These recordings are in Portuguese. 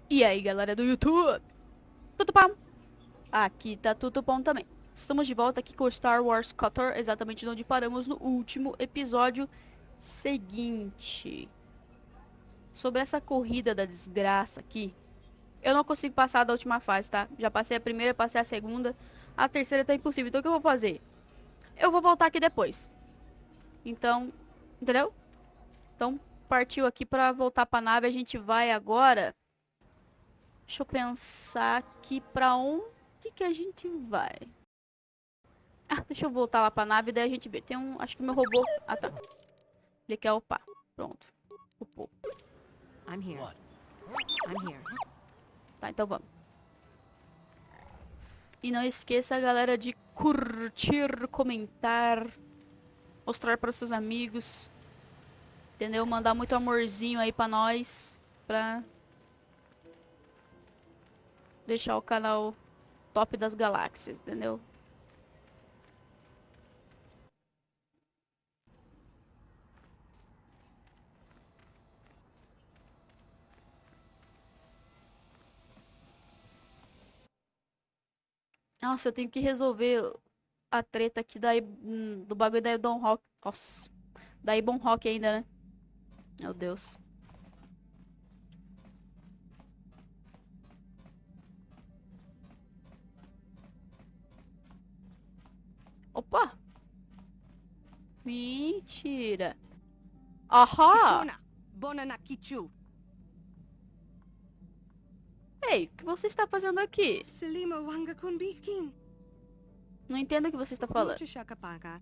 E aí, galera do YouTube? Tudo bom? Aqui tá tudo bom também. Estamos de volta aqui com o Star Wars Kotor, exatamente onde paramos no último episódio seguinte. Sobre essa corrida da desgraça aqui. Eu não consigo passar da última fase, tá? Já passei a primeira, passei a segunda. A terceira tá impossível. Então o que eu vou fazer? Eu vou voltar aqui depois. Então, entendeu? Então, partiu aqui pra voltar pra nave. A gente vai agora. Deixa eu pensar aqui pra onde que a gente vai. Ah, deixa eu voltar lá pra nave, daí a gente vê. Tem um, acho que meu robô... Ah, tá. Ele quer upar. Pronto. Upou. I'm here. I'm here. Tá, então vamos. E não esqueça, galera, de curtir, comentar, mostrar para os seus amigos. Entendeu? Mandar muito amorzinho aí pra nós. Pra deixar o canal top das galáxias, entendeu? Nossa, eu tenho que resolver a treta aqui do bagulho da Don Rock. Nossa. Da Ibon Rock ainda, né? Meu Deus. Opa! Mentira. Ahá! Kituna, bona na kichu. Ei, o que você está fazendo aqui? Selima wanga kunbikin. Não entendo o que você está falando. Mucho shakapaka.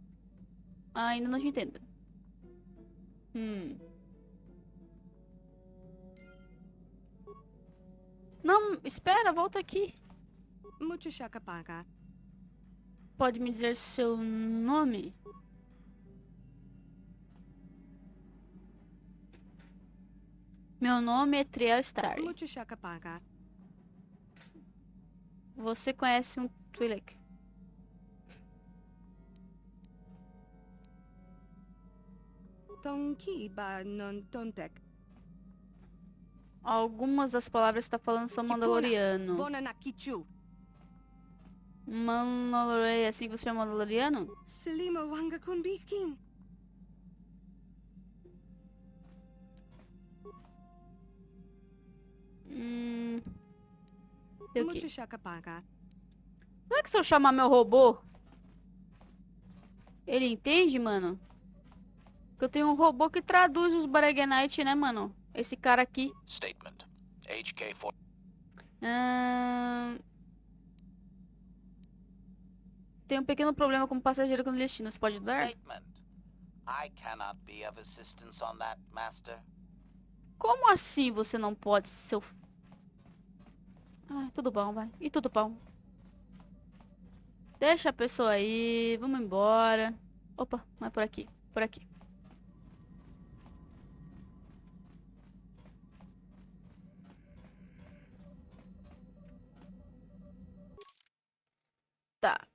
Ainda não te entendo. Não, espera, volta aqui. Mucho shakapaka. Pode me dizer seu nome? Meu nome é Triel Star. Mucho shakapaka. Você conhece um Twi'lek? Tonki ba non tontek. Algumas das palavras que está falando são Kituna, mandaloriano. bona na kichu. Mandaloriano, assim você é mandaloriano? Selima wanga kunbikin. Sei o Mucho quê? shakapaka. Será que se eu chamar meu robô, ele entende, mano? Porque eu tenho um robô que traduz os Baragenite, né, mano? Esse cara aqui. Statement. HK4. Tem um pequeno problema como passageiro clandestino. Você pode ajudar? Statement. I cannot be of assistance on that, Master. Como assim você não pode, seu... Ah, tudo bom, vai. E tudo bom. Deixa a pessoa aí. Vamos embora. Opa, não é por aqui. Por aqui. Tá.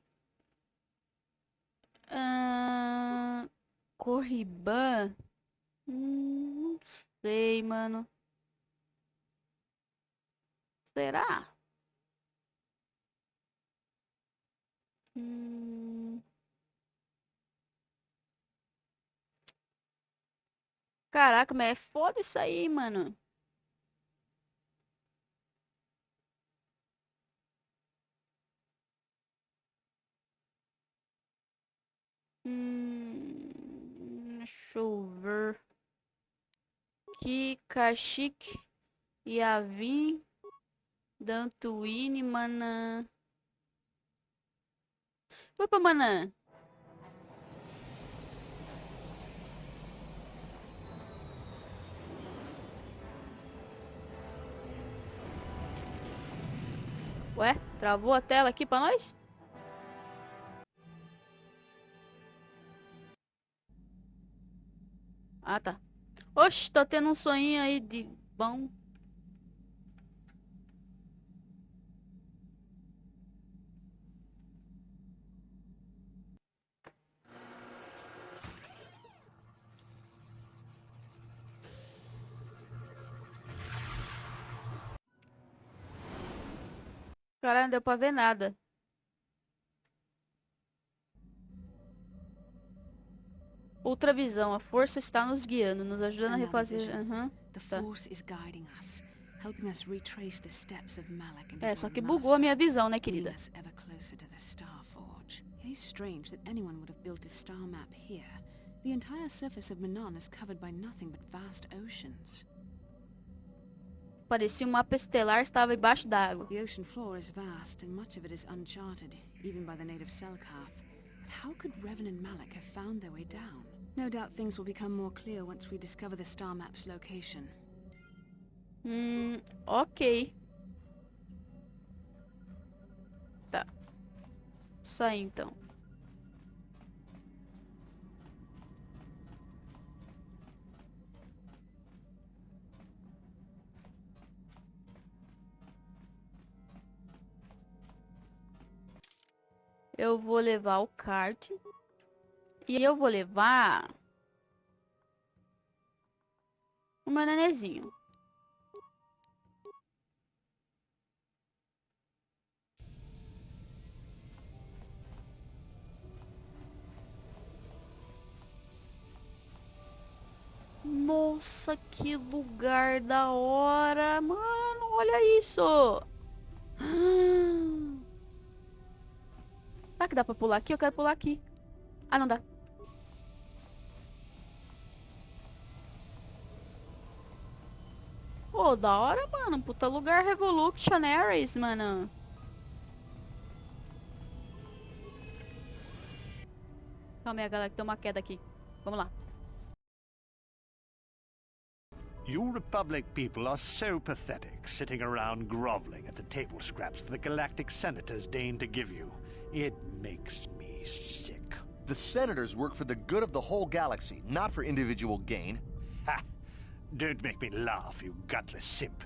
Corriban? Não sei, mano. Será? Hum... Caraca, mas é foda isso aí, mano. Deixa eu ver. Kikashik, Yavin, Dantuine, Manaan. Opa, Manaan. Ué, travou a tela aqui pra nós? Ah, tá. Oxe, tô tendo um sonhinho aí de bom. Cara, não deu pra ver nada. Ultravisão. A força está nos guiando, nos ajudando a Another refazer. vision. Aham. The Tá. Force is guiding us, helping us retrace the steps of Malak and É, his só old que bugou a master, minha visão, né, leading querida? us ever closer to the Star Forge. It is strange that anyone would have built a star map here. The entire surface of Manaan is covered by nothing but vast oceans. Parecia um mapa estelar, estava embaixo d'água. The ocean floor is vast, and much of it is uncharted, even by the native Selkath. But how could Revan and Malak have found their way down? No doubt things will become more clear once we discover the star map's location. Ok. Tá. Saí então. Eu vou levar o kart. E eu vou levar o meu nenezinho. Nossa, que lugar da hora, mano, olha isso. Será que dá pra pular aqui? Eu quero pular aqui. Ah, não dá. Pô, da hora, mano. Puta lugar Revolutionaries, mano. Calma aí, galera, que tem uma queda aqui. Vamos lá. You Republic people are so pathetic, sitting around groveling at the table scraps the galactic senators deign to give you. It makes me sick. The senators work for the good of the whole galaxy, not for individual gain. Ha! Don't make me laugh, you gutless simp.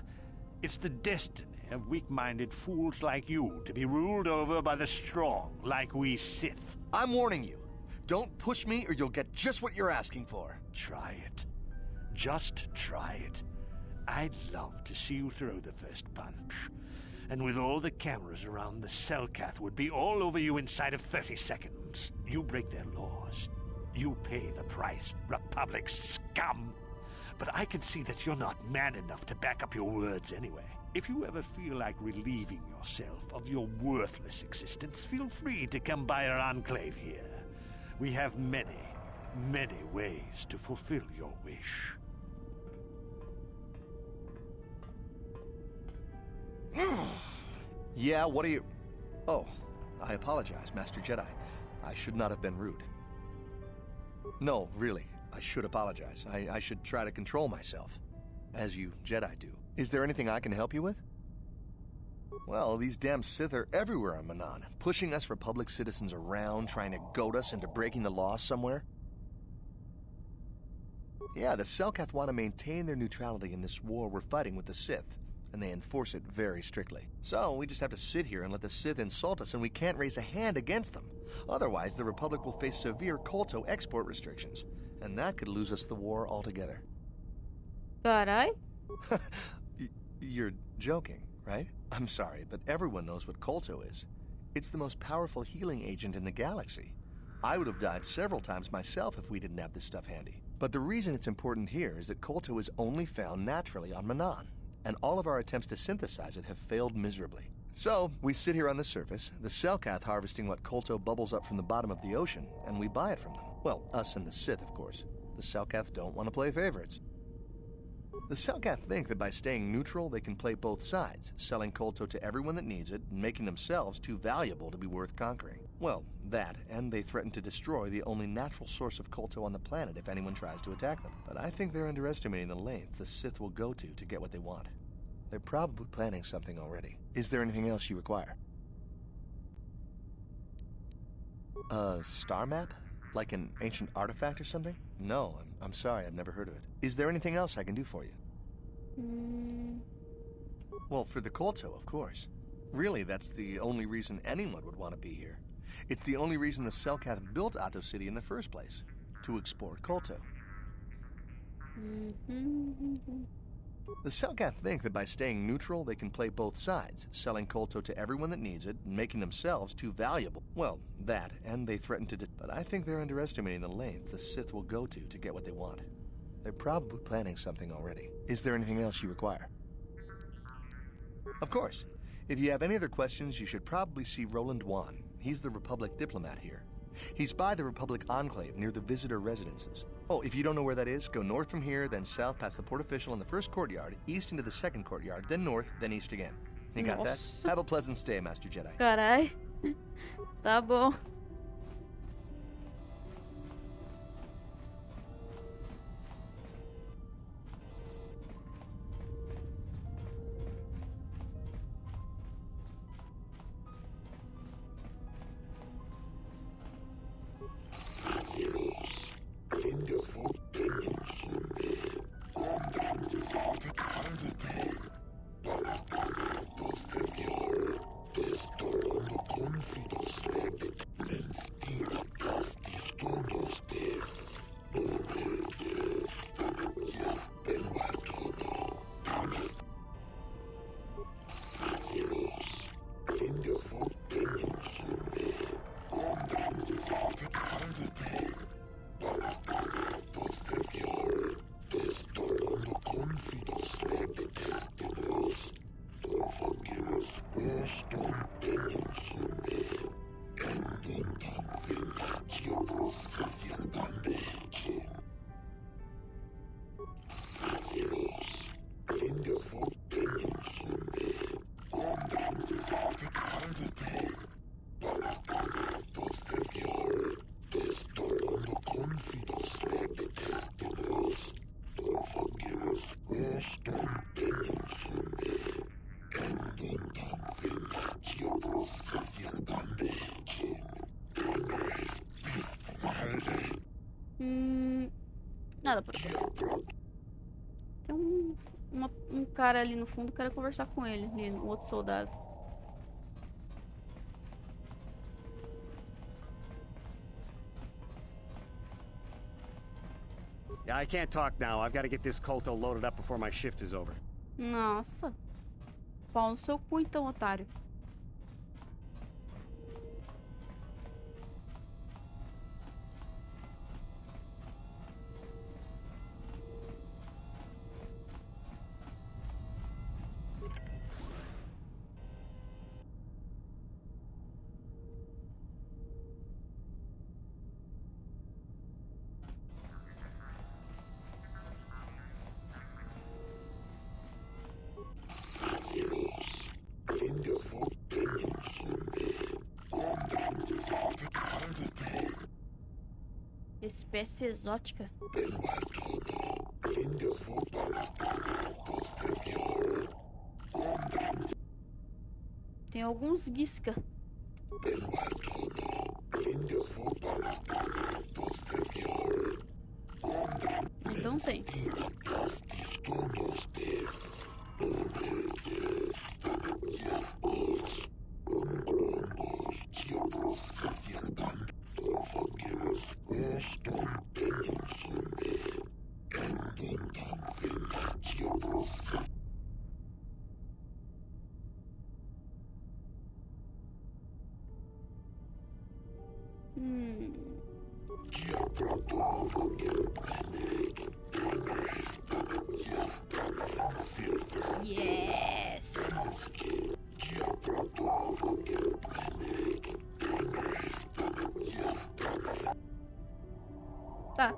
It's the destiny of weak-minded fools like you to be ruled over by the strong, like we Sith. I'm warning you. Don't push me or you'll get just what you're asking for. Try it. Just try it. I'd love to see you throw the first punch. And with all the cameras around, the Selkath would be all over you inside of 30 seconds. You break their laws. You pay the price, Republic scum. But I can see that you're not man enough to back up your words anyway. If you ever feel like relieving yourself of your worthless existence, feel free to come by our enclave here. We have many, many ways to fulfill your wish. Yeah, what are you... Oh, I apologize, Master Jedi. I should not have been rude. No, really, I should apologize. I should try to control myself, as you Jedi do. Is there anything I can help you with? Well, these damn Sith are everywhere on Manaan, pushing us Republic citizens around, trying to goad us into breaking the law somewhere. Yeah, the Selkath want to maintain their neutrality in this war we're fighting with the Sith, and they enforce it very strictly. So we just have to sit here and let the Sith insult us, and we can't raise a hand against them. Otherwise, the Republic will face severe kolto export restrictions, and that could lose us the war altogether. Carai. You're joking, right? I'm sorry, but everyone knows what kolto is. It's the most powerful healing agent in the galaxy. I would have died several times myself if we didn't have this stuff handy. But the reason it's important here is that kolto is only found naturally on Manaan, and all of our attempts to synthesize it have failed miserably. So, we sit here on the surface, the Selkath harvesting what kolto bubbles up from the bottom of the ocean, and we buy it from them. Well, us and the Sith, of course. The Selkath don't want to play favorites. The Selkath think that by staying neutral, they can play both sides, selling kolto to everyone that needs it, and making themselves too valuable to be worth conquering. Well, that, and they threaten to destroy the only natural source of kolto on the planet if anyone tries to attack them. But I think they're underestimating the length the Sith will go to get what they want. They're probably planning something already. Is there anything else you require? A star map? Like an ancient artifact or something? No, I'm sorry, I've never heard of it. Is there anything else I can do for you? Well, for the kolto, of course. Really, that's the only reason anyone would want to be here. It's the only reason the Selkath built Atto City in the first place. To export kolto. The Selkath think that by staying neutral, they can play both sides, selling kolto to everyone that needs it, and making themselves too valuable. Well, that, and they threaten to... But I think they're underestimating the length the Sith will go to get what they want. They're probably planning something already. Is there anything else you require? Of course. If you have any other questions, you should probably see Roland Wan. He's the Republic diplomat here. He's by the Republic Enclave near the visitor residences. Oh, if you don't know where that is, go north from here, then south past the port official in the first courtyard, east into the second courtyard, then north, then east again. You got that? Have a pleasant stay, Master Jedi. Carai. Tá bom. Nada por aqui. Tem um cara ali no fundo, quero conversar com ele, um outro soldado. Yeah, I can't talk now. I've got to get this kolto loaded up before my shift is over. Nossa. Pau no seu cu então, otário. Espécie exótica. Tem alguns guisca. Então tem. Yes. Tá.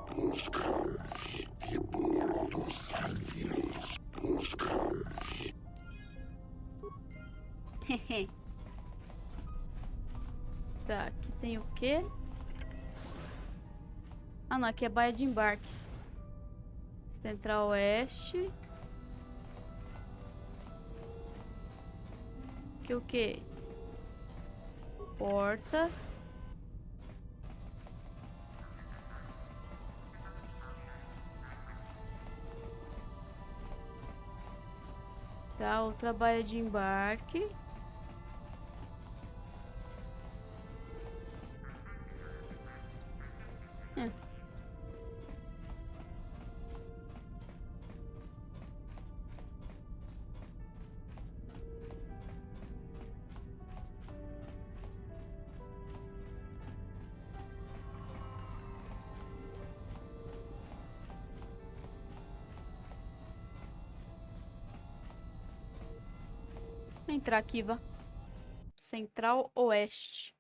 Tá, aqui tem o quê? Ah, não, aqui é baía de embarque. Central Oeste. Aqui o quê? Porta. Tá, outra baía de embarque. É. Vou entrar aqui, vá. Central Oeste.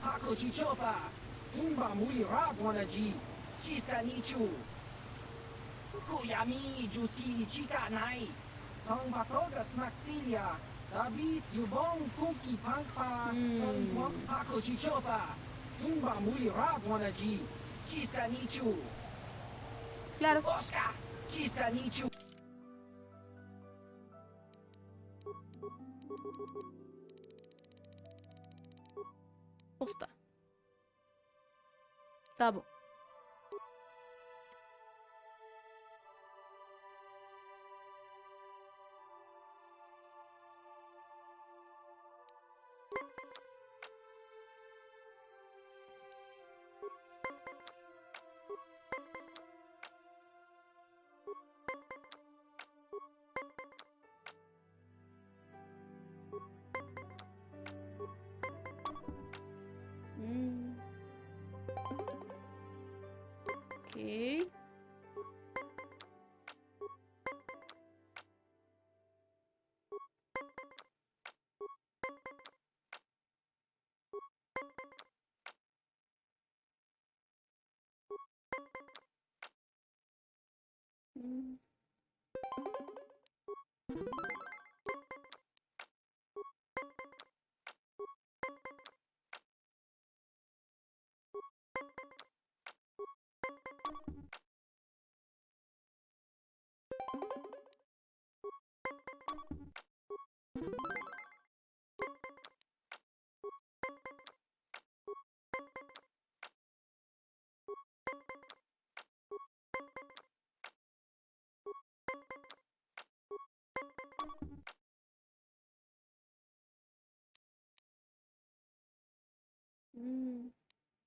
Hakochichopa, Kimba Muliragwanaji, Chiskanichu, Kuyami, Juski, Chikanai, Tong Patoga Smaktilia, Dabi, Jubong, Kuki, Pankpa, Hakochichopa, Kimba Muliragwanaji, Chiskanichu, Claro. Oscar, Chiskanichu. Postar. Tá bom. Ok.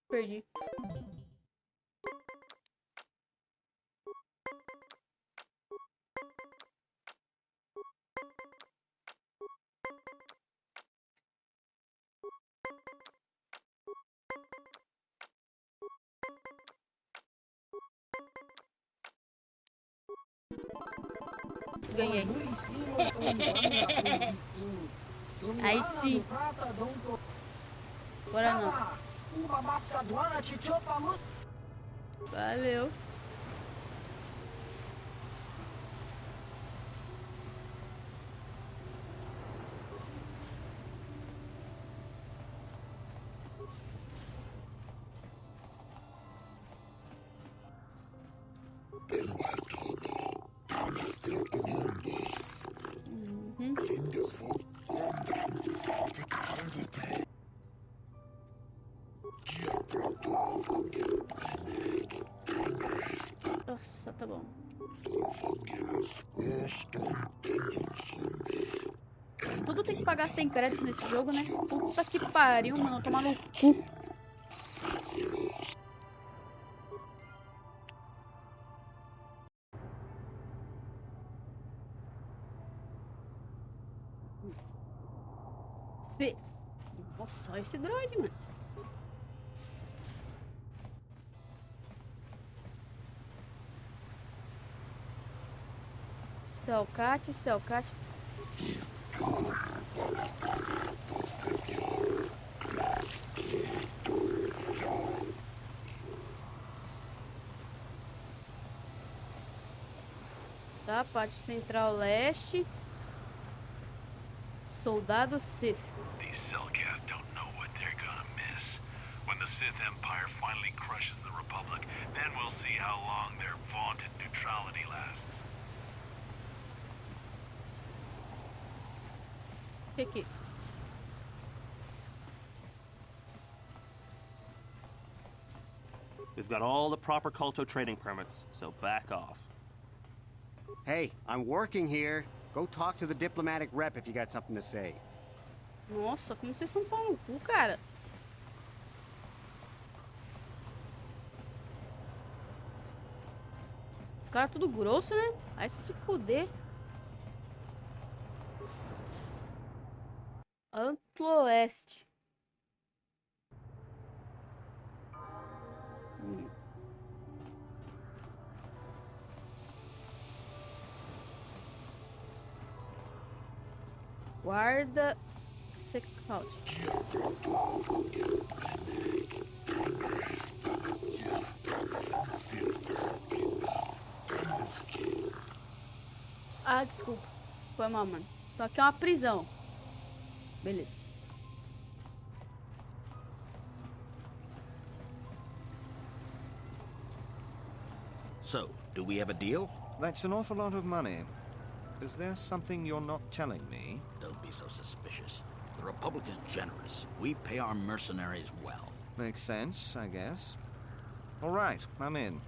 Perdi. Ganhei. Aí sim. Agora não. Valeu. Nossa, tá bom. Tudo tem que pagar 100 créditos nesse jogo, né? Puta que pariu, mano. Tomar no cu. Nossa, olha esse droid, mano. Celcat, Celcat. Tá, parte central leste. Soldado Sith. These Cellcath don't know what they're gonna miss. When the Sith Empire finally crushes the Republic, then we'll see how long their vaunted neutrality lasts. Aqui. We've got all the proper Kolto training permits, so back off. Hey, I'm working here. Go talk to the diplomatic rep if you got something to say. Nossa, como vocês são pau no cu, cara. Os caras tudo grosso, né? Vai se fuder. Amplo-Oeste. Guarda secante. Ah, desculpa. Foi mal, mano. Então aqui é uma prisão. Beleza. So, do we have a deal? That's an awful lot of money. Is there something you're not telling me? Don't be so suspicious. The Republic is generous. We pay our mercenaries well. Makes sense, I guess. All right, I'm in.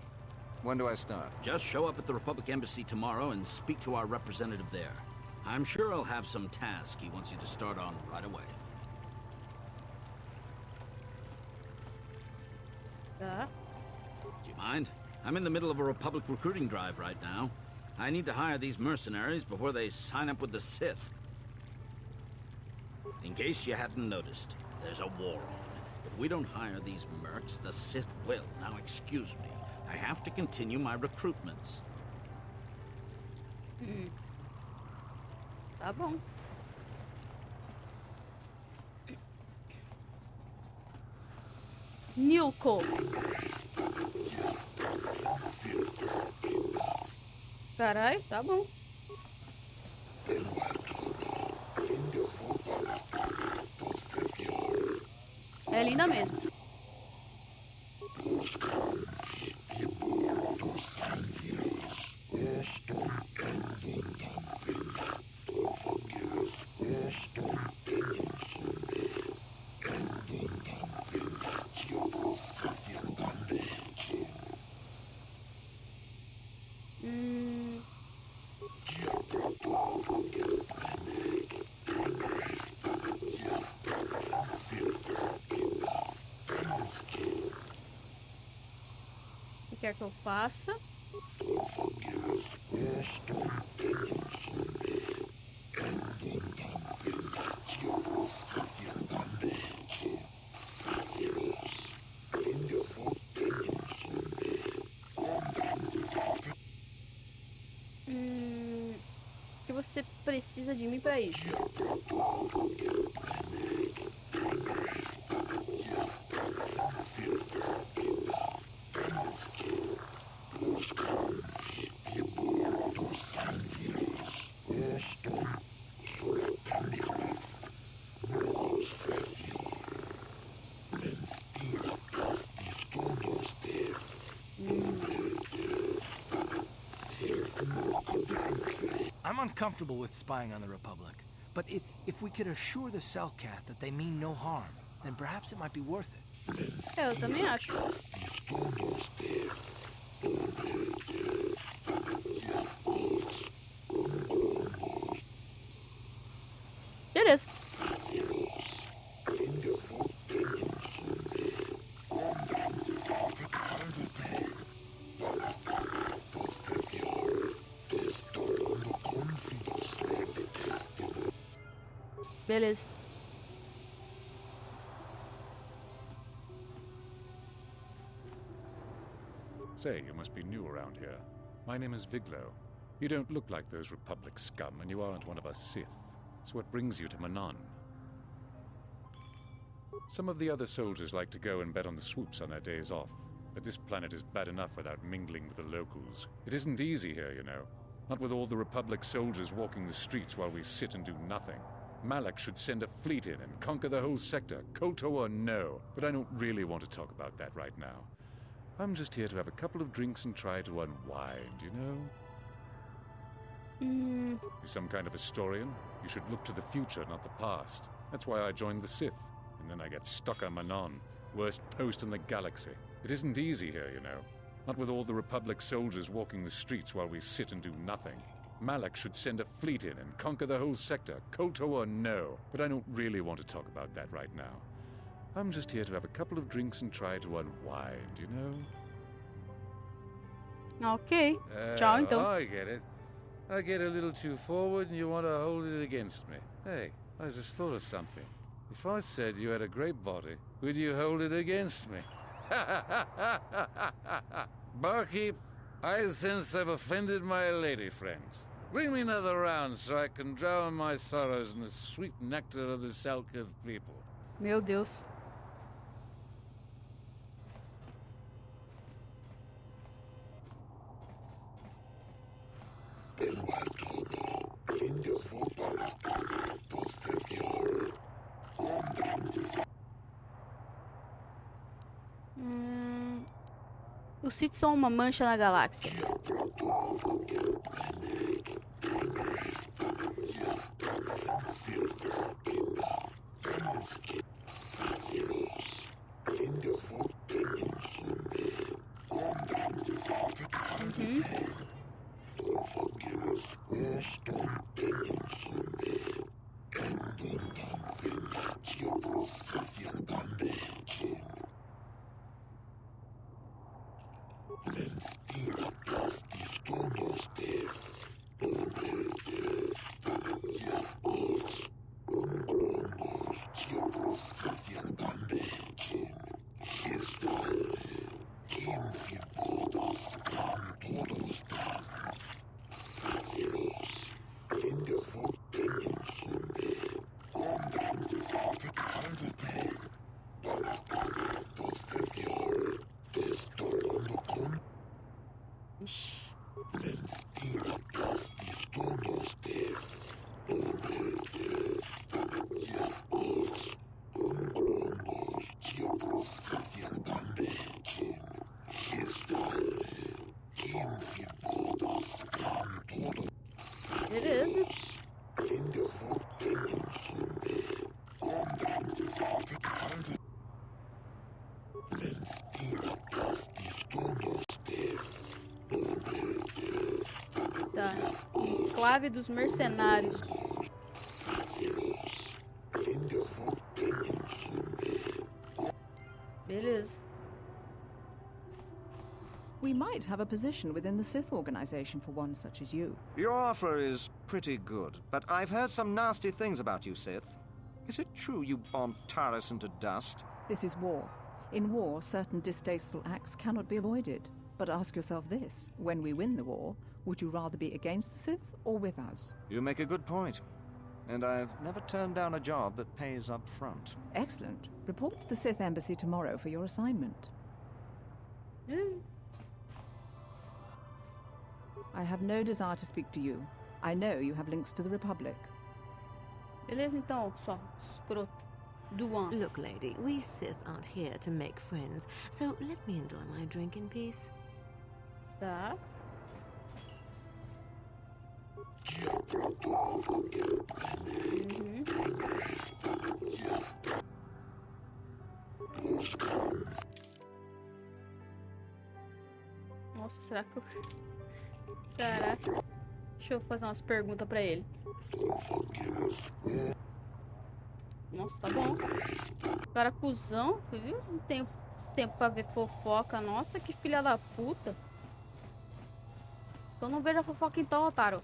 When do I start? Just show up at the Republic Embassy tomorrow and speak to our representative there. I'm sure he'll have some task he wants you to start on right away. Do you mind? I'm in the middle of a Republic recruiting drive right now. I need to hire these mercenaries before they sign up with the Sith. In case you hadn't noticed, there's a war on. If we don't hire these mercs, the Sith will. Now excuse me. I have to continue my recruitments. Tá bom. Nilco. Carai, tá bom. É linda mesmo. O que quer que eu faça? Que você precisa de mim para isso? I'm uncomfortable with spying on the Republic, but if we could assure the Selkath that they mean no harm, then perhaps it might be worth it. Eu também acho. Beleza. Beleza. Say, you must be new around here. My name is Viglo. You don't look like those Republic scum, and you aren't one of us Sith. So what brings you to Manaan? Some of the other soldiers like to go and bet on the swoops on their days off. But this planet is bad enough without mingling with the locals. It isn't easy here, you know. Not with all the Republic soldiers walking the streets while we sit and do nothing. Malak should send a fleet in and conquer the whole sector, kotor or no. But I don't really want to talk about that right now. I'm just here to have a couple of drinks and try to unwind, you know? You're some kind of historian? You should look to the future, not the past. That's why I joined the Sith. And then I get stuck on Manaan, worst post in the galaxy. It isn't easy here, you know. Not with all the Republic soldiers walking the streets while we sit and do nothing. Malak should send a fleet in and conquer the whole sector, kotor or no. But I don't really want to talk about that right now. I'm just here to have a couple of drinks and try to unwind, you know? Ok. Tchau, então. I get it. I get a little too forward and you want to hold it against me. Hey, I just thought of something. If I said you had a great body, would you hold it against me? Barkeep, I sense I've offended my lady friend. Bring me another round so I can drown my sorrows in the sweet nectar of the Selkirk people. Meu Deus. Os Sith são uma mancha na galáxia. Beleza. Tá. Enclave dos mercenários. Beleza. We might have a position within the Sith organization for one such as you. Your offer is pretty good, but I've heard some nasty things about you, Sith. Is it true you bombed Taris into dust? This is war. In war, certain distasteful acts cannot be avoided. But ask yourself this, when we win the war, would you rather be against the Sith or with us? You make a good point. And I've never turned down a job that pays up front. Excellent. Report to the Sith Embassy tomorrow for your assignment. I have no desire to speak to you. I know you have links to the Republic. Beleza, então, só escroto. Duan. Look, lady, we Sith aren't here to make friends, so let me enjoy my drink in peace. Tá. Nossa, será que eu... Caraca. Deixa eu fazer umas perguntas pra ele. Nossa, tá bom. Cara, cuzão, viu? Não tenho tempo pra ver fofoca. Nossa, que filha da puta. Eu não vejo a fofoca então, otário.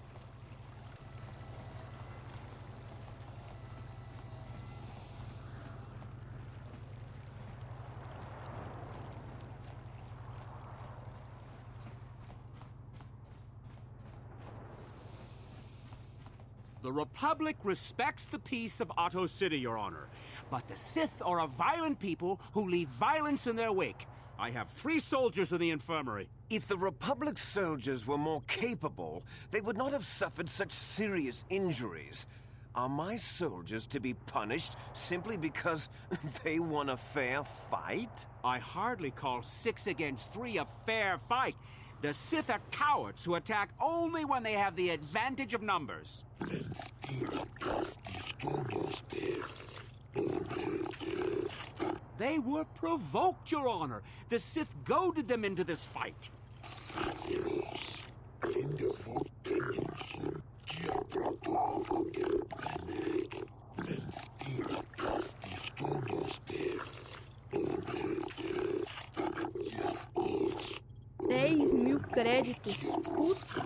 The Republic respects the peace of Otto City, Your Honor. But the Sith are a violent people who leave violence in their wake. I have 3 soldiers in the infirmary. If the Republic soldiers were more capable, they would not have suffered such serious injuries. Are my soldiers to be punished simply because they won a fair fight? I hardly call 6 against 3 a fair fight. The Sith are cowards who attack only when they have the advantage of numbers. They were provoked, Your Honor. The Sith goaded them into this fight. $10.000 créditos. Puta.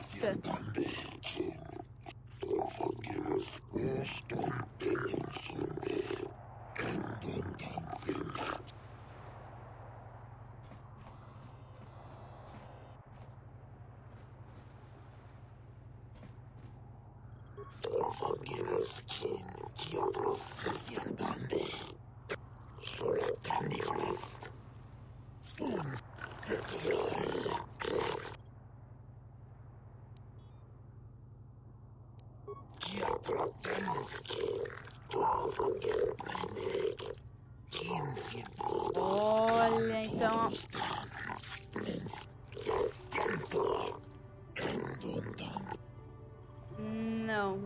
Olha, então...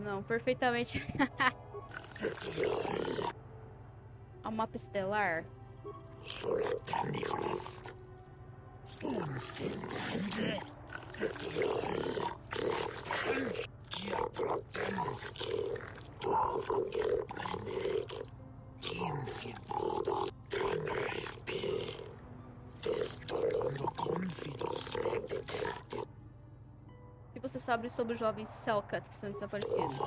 Não, perfeitamente. A mapa estelar. O que você sabe sobre os jovens Selkat que são desaparecidos?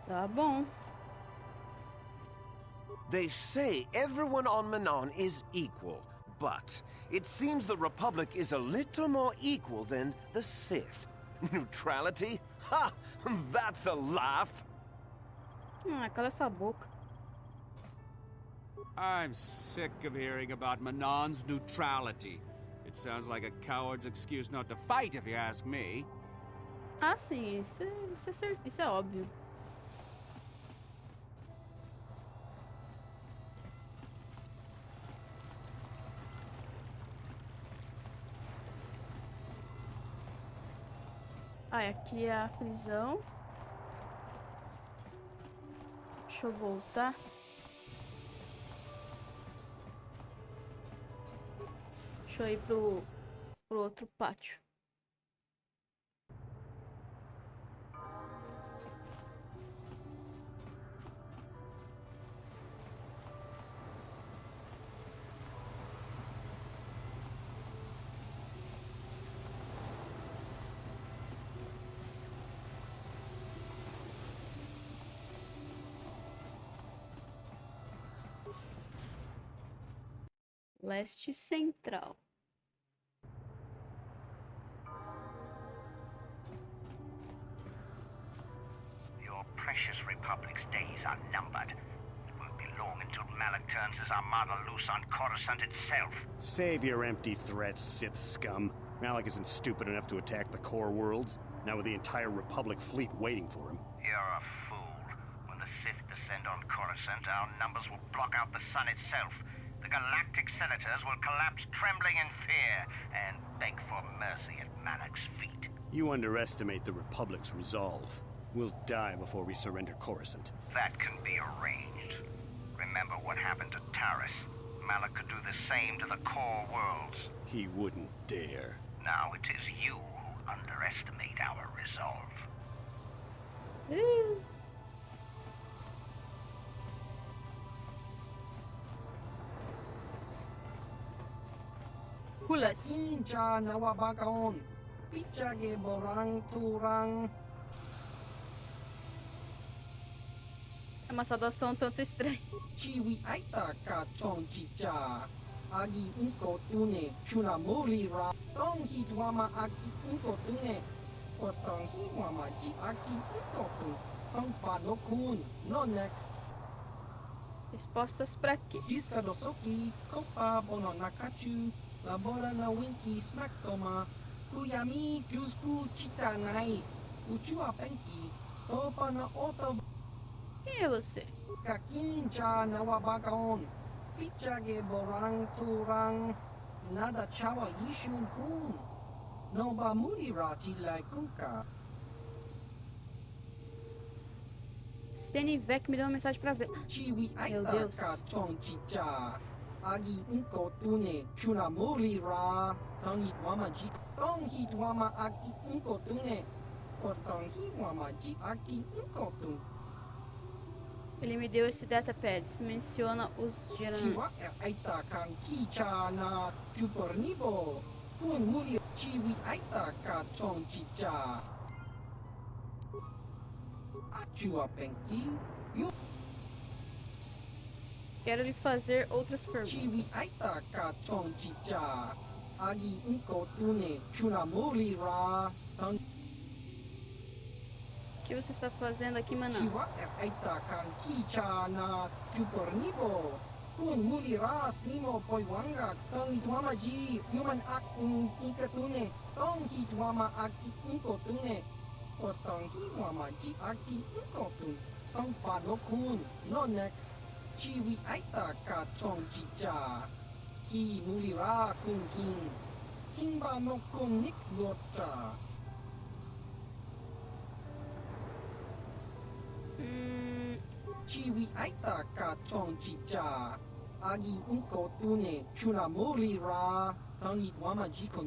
Tá bom. They say everyone on Manaan is equal, but it seems the Republic is a little more equal than the Sith. Neutrality? Ha! That's a laugh! Cala essa boca. I'm sick of hearing about Manaan's neutrality. It sounds like a coward's excuse not to fight, if you ask me. Ah, sim, isso é óbvio. Ah, aqui é a prisão. Deixa eu voltar. Deixa eu ir pro outro pátio. Leste Central. Your precious Republic's days are numbered. It won't be long until Malak turns his armada loose on Coruscant itself. Save your empty threats, Sith scum. Malak isn't stupid enough to attack the core worlds, now with the entire Republic fleet waiting for him. You're a fool. When the Sith descend on Coruscant, our numbers will block out the sun itself. The galactic senators will collapse trembling in fear and beg for mercy at Malak's feet. You underestimate the Republic's resolve. We'll die before we surrender Coruscant. That can be arranged. Remember what happened to Taris. Malak could do the same to the core worlds. He wouldn't dare. Now it is you who underestimate our resolve. Pulas. Ninja nawabagaon. Pichage borang turang. É uma saudação tanto estranha. Chiwi aita ka chong chicha. Agi inko tune chunamuri ra. Tong hitwama aki inko tune. Potong hitwama ji aki inko tune. Tong panokun. Nonek. Respostas pra quê? Disca dosoki. Kopa bono nakachu. Labora na winki smack toma. Kuyami jusku chitanai. Uchua penki. Topa na oto. Quem é você? Kakincha nawabagaon. Pichage borang turang. Nada chawa yishun kun. Noba murirati lai kunka. Senivec me deu uma mensagem pra ver. Chiwi Meu aita Deus. ka chong chicha. Agi inko tune chunamuri ra. Tong hit wama ji. Tong hit wama aki inko tune. Potong hit wama ji aki inko tune. Ele me deu esse datapad. Se menciona os gerando. Chiwa aita kan kicha na chupornibo. Kun muri chiwi aita ka chong chicha. Quero lhe fazer outras perguntas. O que você está fazendo aqui, Manaan?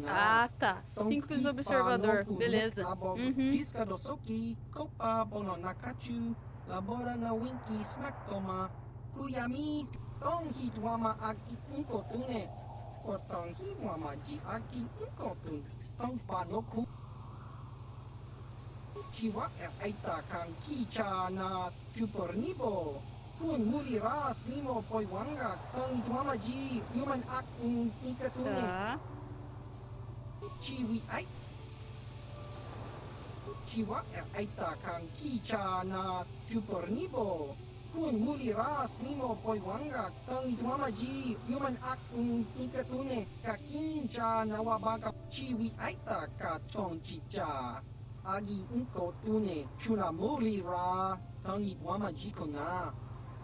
Ah, tá. Simples observador. Beleza. Uhum.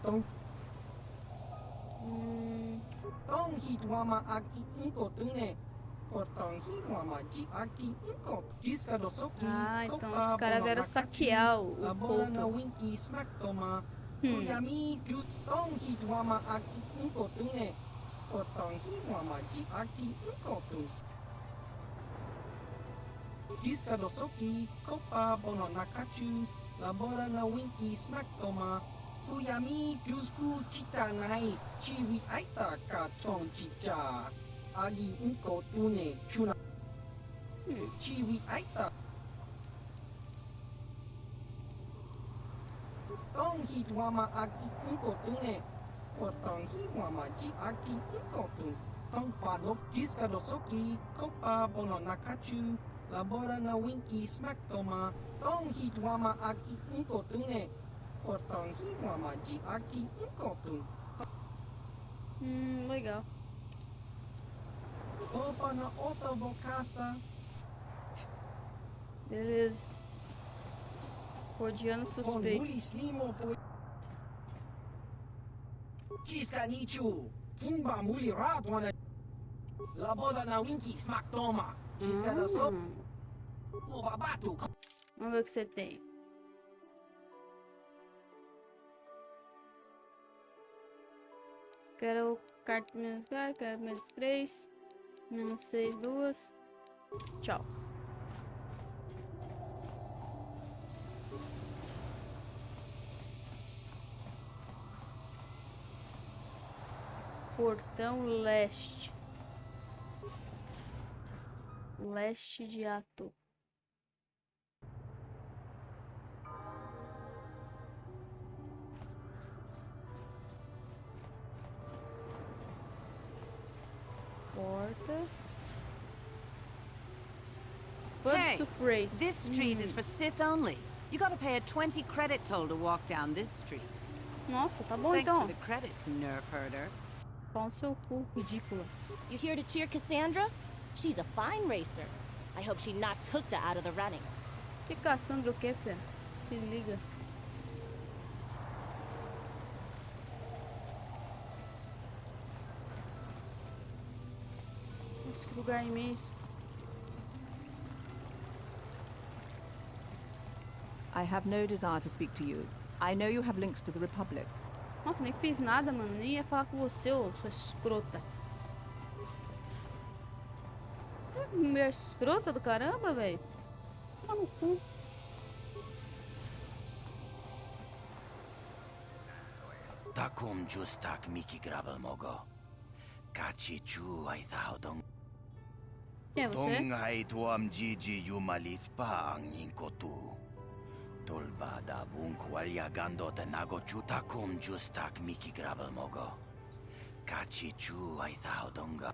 Tá. Ah, então os caras vieram saquear o kotor. Legal. Beleza. Rodeando suspeito. Vamos ver o que você tem. Quero carta menos 4, quero menos 3. Menos 6, 2. Tchau. Portão leste. Leste de Ato. Porta. Hey, this street is for Sith only. You gotta pay a 20 credit toll to walk down this street. Nossa, tá bom Thanks então. for the credits, nerf herder. Pau no seu cu, ridícula. You here to cheer Cassandra? She's a fine racer. I hope she knocks Hookta out of the running. Que Cassandra o que, fé? Se liga. Nossa, que lugar imenso. I have no desire to speak to you. I know you have links to the Republic. Nossa, nem fiz nada, mano. Nem ia falar com você, ô sua escrota. Mulher escrota do caramba, velho. Tá no cu. Takum justak miki grabel mogo. Kachi chu ai thao dong. Quem é você? Tong hai tuam jiji yumalith pa ang inkotu. Tulba da bunkwalya gando da nagochu takum justak miki grabel mogo. Kachichu aitha odunga.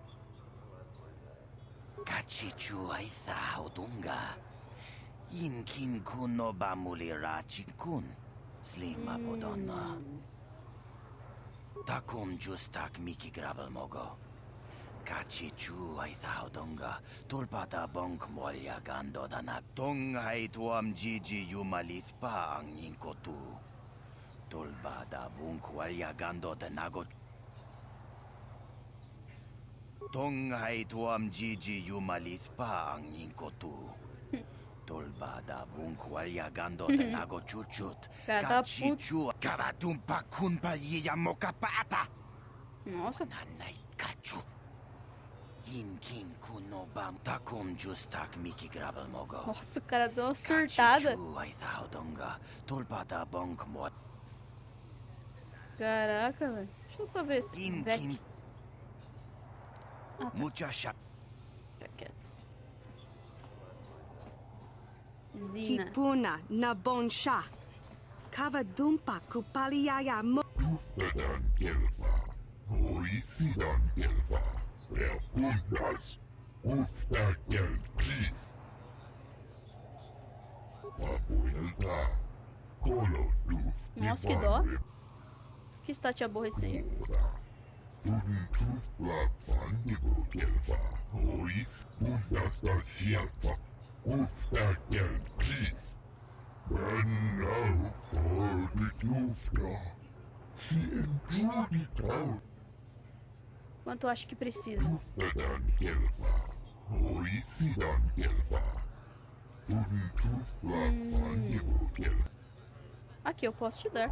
Kachichu aitha odunga. Inkin kuno bamulira chikun. Slima podonna. Takum justak miki grabel mogo. Kachichu aitha odunga. Tulpa da bonk molya gando da na. Tongai tuam jiji yumalithpa ang inkotu. Tulba da bunkwalya gando da nago. Tongai tuam jiji yumalithpa ang inkotu. Tulba da bunkwalya gando da nago chuchut. Kachichu karatumpa kunpa yamokapata. Nossa. Nanai kachu. Inkin kunobam takum justak miki grabel mogo. Nossa, o cara deu uma surtada. Tulba da bonk mo. Caraca, velho. Deixa eu só ver esse Vec. Ah, tá. Muchacha. Fica quieto. Zina. Kipuna na bonsha. Kavadumpa kupaliaya mo. Uftadan gelva. Hoisidan gelva. Puntas. Uftadan gris. Papuelta. Colo duf. Nossa, que dó. O que está te aborrecendo? Quanto acho que precisa? Aqui eu posso te dar.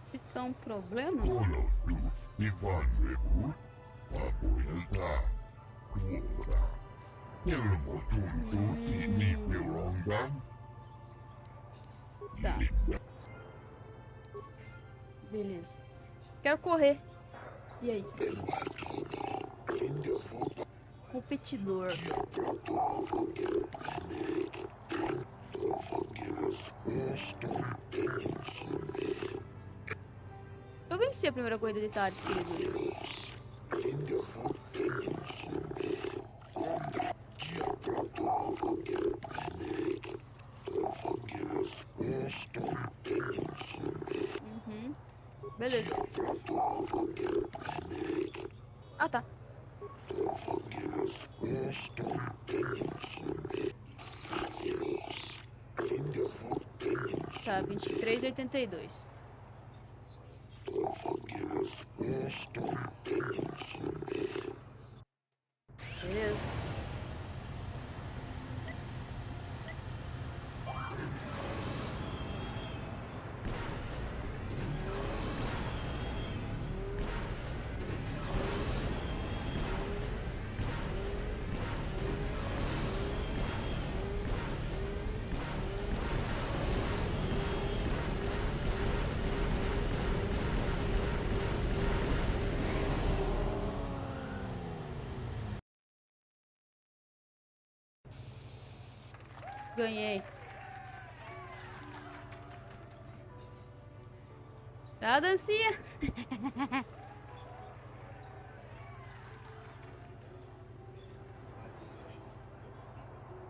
Se tá um problema? Tá. Beleza. Quero correr. E aí? Competidor. Eu venci a primeira corrida de Tades, querido. Uhum. Beleza. Ah, tá. Tá, 23,82. Beleza. Ganhei. Tá a dancinha.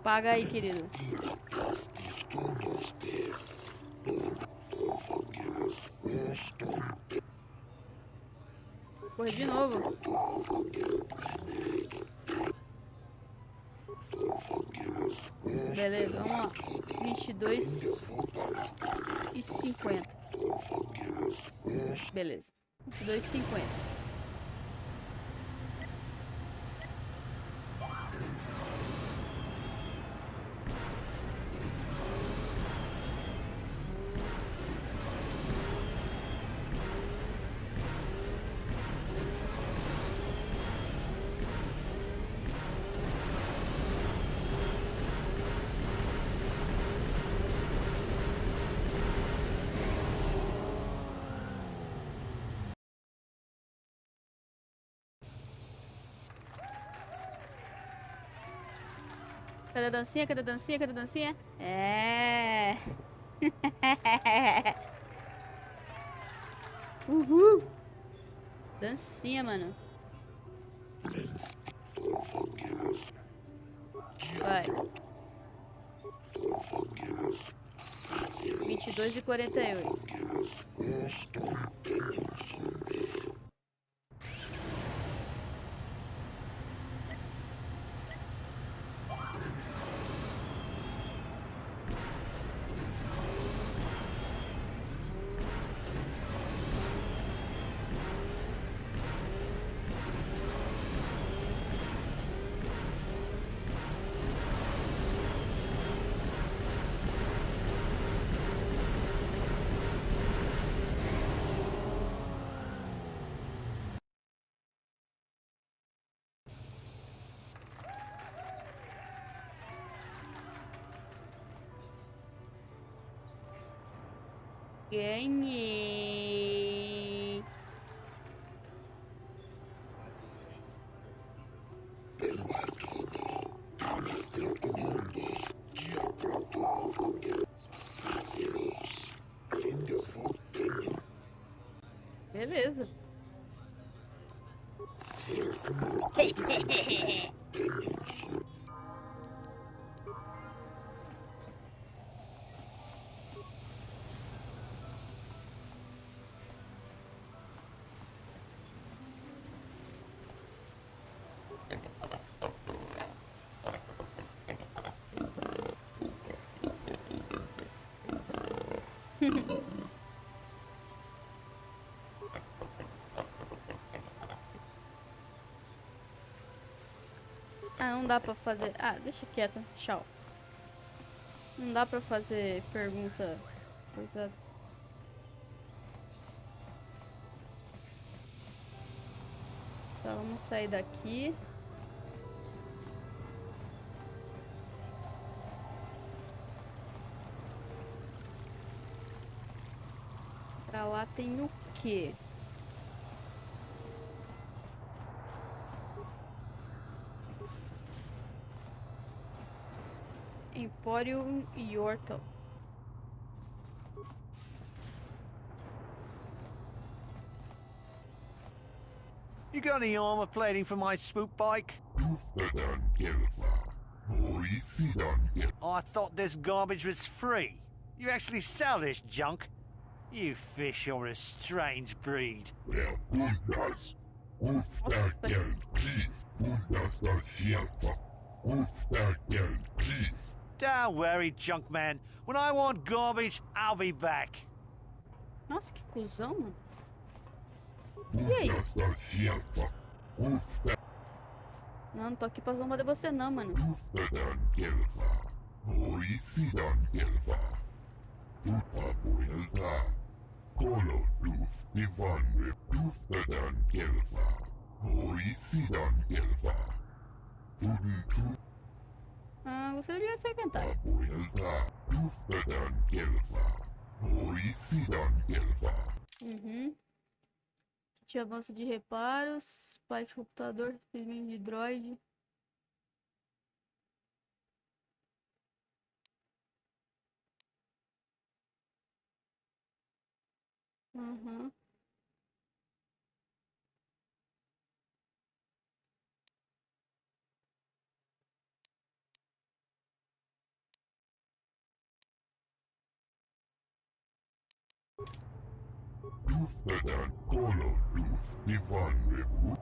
Paga aí, querido. Correr de novo. Beleza, vamos lá. 22,50. Beleza. 22,50. Cadê a dancinha? Cadê a dancinha? Cadê a dancinha? É. Uhul. Dancinha, mano. Vai. 22,48. Ganhei. Beleza. Ah, não dá pra fazer... Ah, deixa quieto. Tchau. Não dá pra fazer pergunta... Coisa... Tá, vamos sair daqui. Pra lá tem o quê? Emporium Yorto. You got any armor plating for my spook bike? I thought this garbage was free. You actually sell this junk? You fish are a strange breed. Don't worry, junk man. When I want garbage, I'll be back. Nossa, que cuzão, mano. E aí? Não, não tô aqui pra zombar de você não, mano. Ah, gostaria de se inventar. Uhum. Kit avanço de reparos, spike de computador, filminho de droid. Uhum. Tuftetan kolodus divan rebu.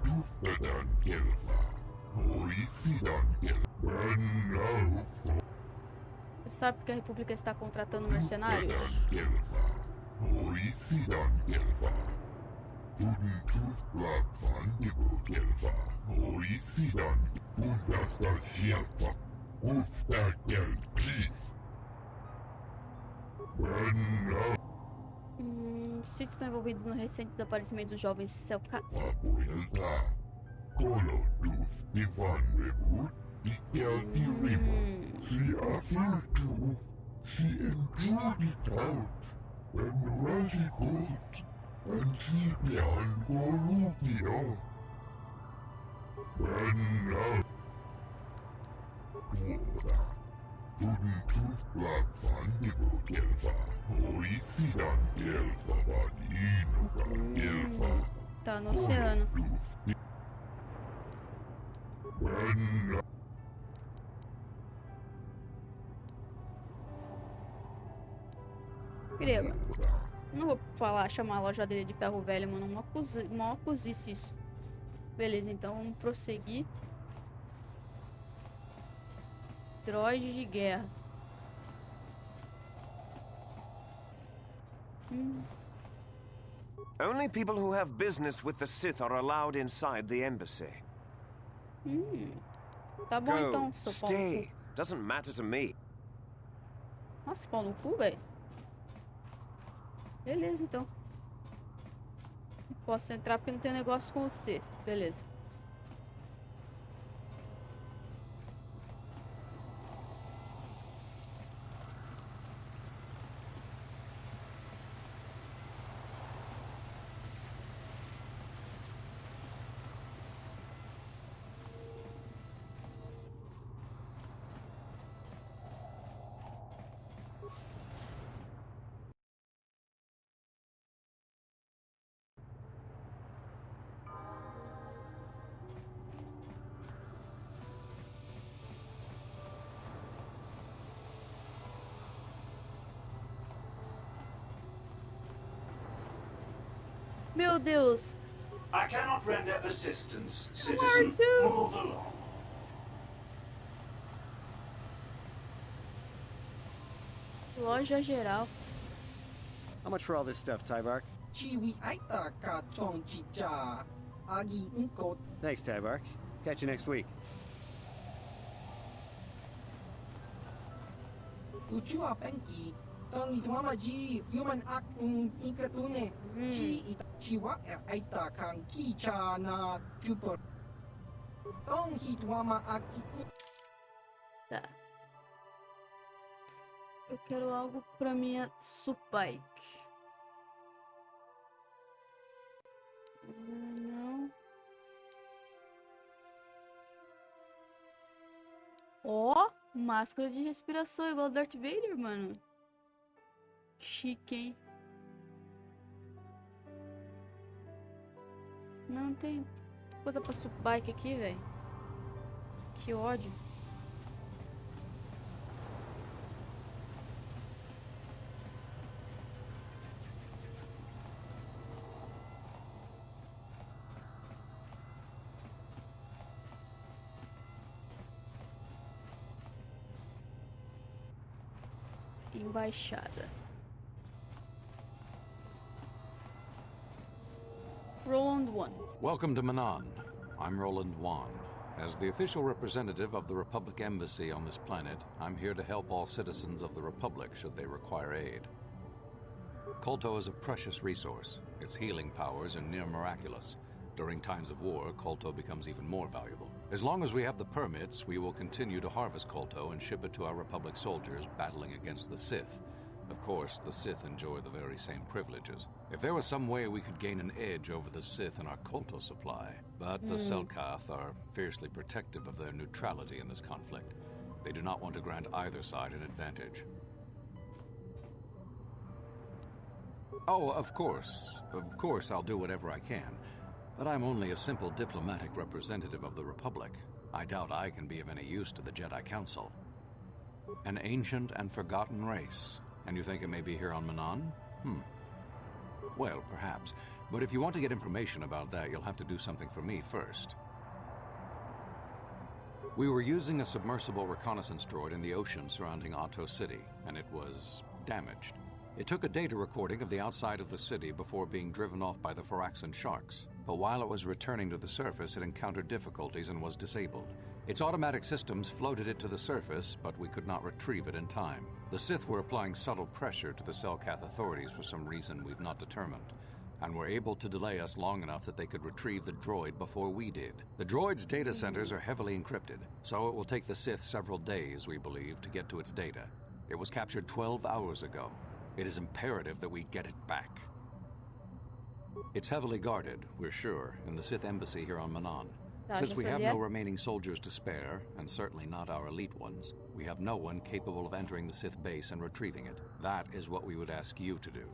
Tuftetan kelfa. Hoisidan kelfa. Você sabe porque a República está contratando mercenários? Hoisidan kelfa. Tudun tuftlak fandibu kelfa. Hoisidan kundasta shelfa. Ufta kelpis. Sítios estão envolvidos no recente desaparecimento dos jovens Selkat. Kolodus divan rebu. Ikelti ribu. She afirtu. She endured it out. And Rashi goat. And she began Golupio. And now. Tudun tuftlak fandibu kelfa. Hoisidan kelfa badinuka kelfa. Tá no oceano. Grega, não vou chamar a lojaderia de ferro velho, mano. Uma cozice isso. Beleza, então vamos prosseguir. Droides de guerra. Only people who have business with the Sith are allowed inside the embassy. Tá bom então, seu pau no Stay. cu. Doesn't matter to me. Nossa, pau no cu, velho. Beleza, então. Não posso entrar porque não tem negócio com você. Beleza. Meu Deus. I cannot render assistance, Where citizen. to? Move along. Loja geral. How much for all this stuff, Tybark? Chiwi aita ka chong chicha. Agi inko. Thanks, Tybark. Catch you next week. Uchua penki. Tong ituama ji human act in ikatune. Chiwa aita kang kicha na super. Tong hituama act. Tá. Eu quero algo pra minha Supike. Não. Ó, máscara de respiração igual Darth Vader, mano. Chique, hein? Não tem coisa pra Supike aqui, velho. Que ódio. Embaixada. Roland 1. Welcome to Manaan. I'm Roland 1. As the official representative of the Republic Embassy on this planet, I'm here to help all citizens of the Republic should they require aid. Kolto is a precious resource. Its healing powers are near miraculous. During times of war, Kolto becomes even more valuable. As long as we have the permits, we will continue to harvest Kolto and ship it to our Republic soldiers battling against the Sith. Of course, the Sith enjoy the very same privileges. If there was some way we could gain an edge over the Sith in our Kolto supply, but the Selkath are fiercely protective of their neutrality in this conflict. They do not want to grant either side an advantage. Oh, of course I'll do whatever I can. But I'm only a simple diplomatic representative of the Republic. I doubt I can be of any use to the Jedi Council. An ancient and forgotten race, And you think it may be here on Manaan? Well, perhaps. But if you want to get information about that, you'll have to do something for me first. We were using a submersible reconnaissance droid in the ocean surrounding Otto City, and it was damaged. It took a data recording of the outside of the city before being driven off by the Phoraxan sharks. But while it was returning to the surface, it encountered difficulties and was disabled. Its automatic systems floated it to the surface, but we could not retrieve it in time. The Sith were applying subtle pressure to the Selkath authorities for some reason we've not determined, and were able to delay us long enough that they could retrieve the droid before we did. The droid's data centers are heavily encrypted, so it will take the Sith several days, we believe, to get to its data. It was captured 12 hours ago. It is imperative that we get it back. It's heavily guarded, we're sure, in the Sith embassy here on Manaan. Since we have no remaining soldiers to spare, and certainly not our elite ones, we have no one capable of entering the Sith base and retrieving it. That is what we would ask you to do.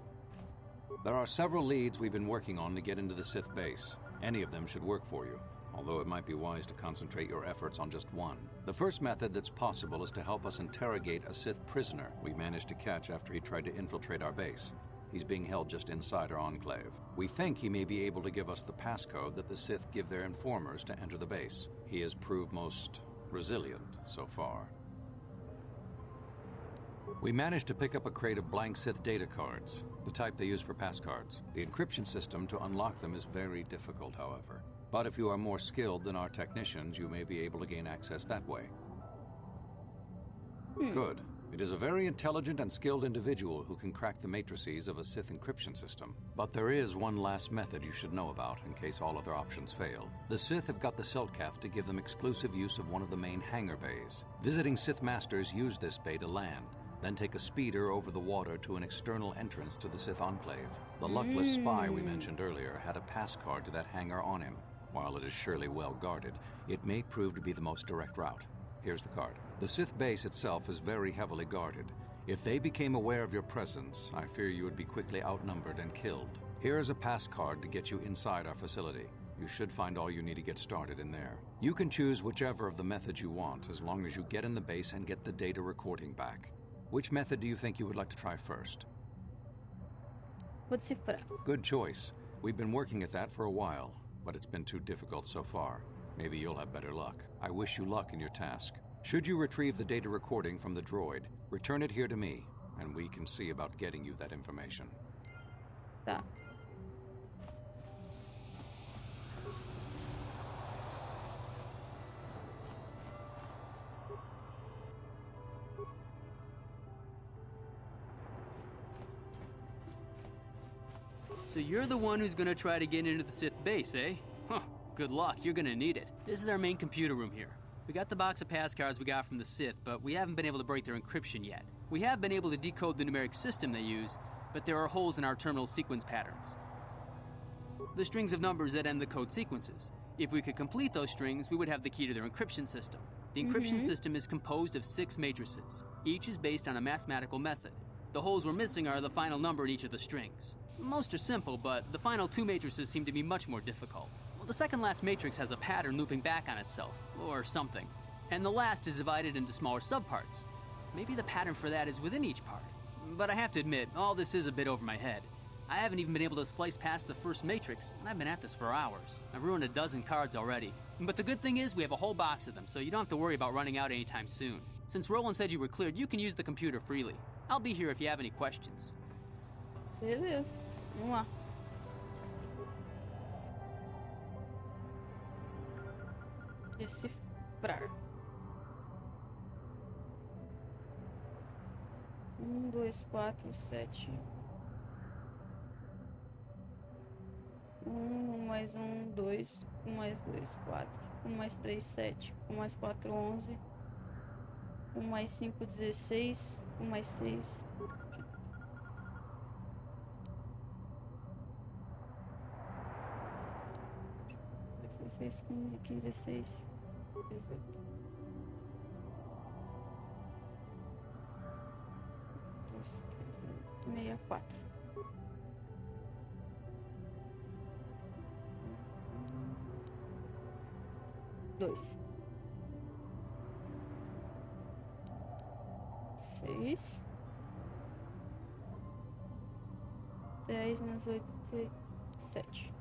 There are several leads we've been working on to get into the Sith base. Any of them should work for you, although it might be wise to concentrate your efforts on just one. The first method that's possible is to help us interrogate a Sith prisoner we managed to catch after he tried to infiltrate our base. He's being held just inside our enclave. We think he may be able to give us the passcode that the Sith give their informers to enter the base. He has proved most resilient so far. We managed to pick up a crate of blank Sith data cards, the type they use for passcards. The encryption system to unlock them is very difficult, however. But if you are more skilled than our technicians, you may be able to gain access that way. Good. It is a very intelligent and skilled individual who can crack the matrices of a Sith encryption system. But there is one last method you should know about in case all other options fail. The Sith have got the Selkath to give them exclusive use of one of the main hangar bays. Visiting Sith masters use this bay to land, then take a speeder over the water to an external entrance to the Sith enclave. The luckless spy we mentioned earlier had a pass card to that hangar on him. While it is surely well guarded, it may prove to be the most direct route. Here's the card. The Sith base itself is very heavily guarded. If they became aware of your presence, I fear you would be quickly outnumbered and killed. Here is a pass card to get you inside our facility. You should find all you need to get started in there. You can choose whichever of the methods you want, as long as you get in the base and get the data recording back. Which method do you think you would like to try first? Good choice. We've been working at that for a while, but it's been too difficult so far. Maybe you'll have better luck. I wish you luck in your task. Should you retrieve the data recording from the droid, return it here to me, and we can see about getting you that information. Tá. So you're the one who's gonna try to get into the Sith base, eh? Huh, good luck, you're gonna need it. This is our main computer room here. We got the box of pass cards we got from the Sith, but we haven't been able to break their encryption yet. We have been able to decode the numeric system they use, but there are holes in our terminal sequence patterns. The strings of numbers that end the code sequences. If we could complete those strings, we would have the key to their encryption system. The encryption system is composed of 6 matrices. Each is based on a mathematical method. The holes we're missing are the final number in each of the strings. Most are simple, but the final 2 matrices seem to be much more difficult. Well, the second last matrix has a pattern looping back on itself, or something. And the last is divided into smaller subparts. Maybe the pattern for that is within each part. But I have to admit, all this is a bit over my head. I haven't even been able to slice past the first matrix, and I've been at this for hours. I've ruined a dozen cards already. But the good thing is we have a whole box of them, so you don't have to worry about running out anytime soon. Since Roland said you were cleared, you can use the computer freely. I'll be here if you have any questions. Beleza. Vamos lá. Decifrar. 1, 2, 4, 7. 1 mais 1, 2. 1 mais 2, 4. 1 mais 3, 7. 1 mais 4, 11. 1 mais 5, 16. 1 mais 6. 16, 15, 15, 16, 18. 2, 3, 64. 2. 6. 10 menos 87.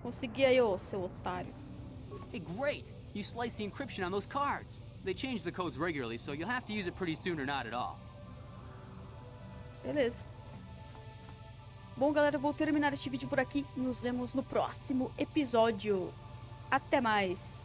Consegui aí, ô, seu otário. Hey, great! You sliced the encryption on those cards. They change the codes regularly, so you'll have to use it pretty soon or not at all. Beleza. Bom, galera, eu vou terminar este vídeo por aqui. Nos vemos no próximo episódio. Até mais!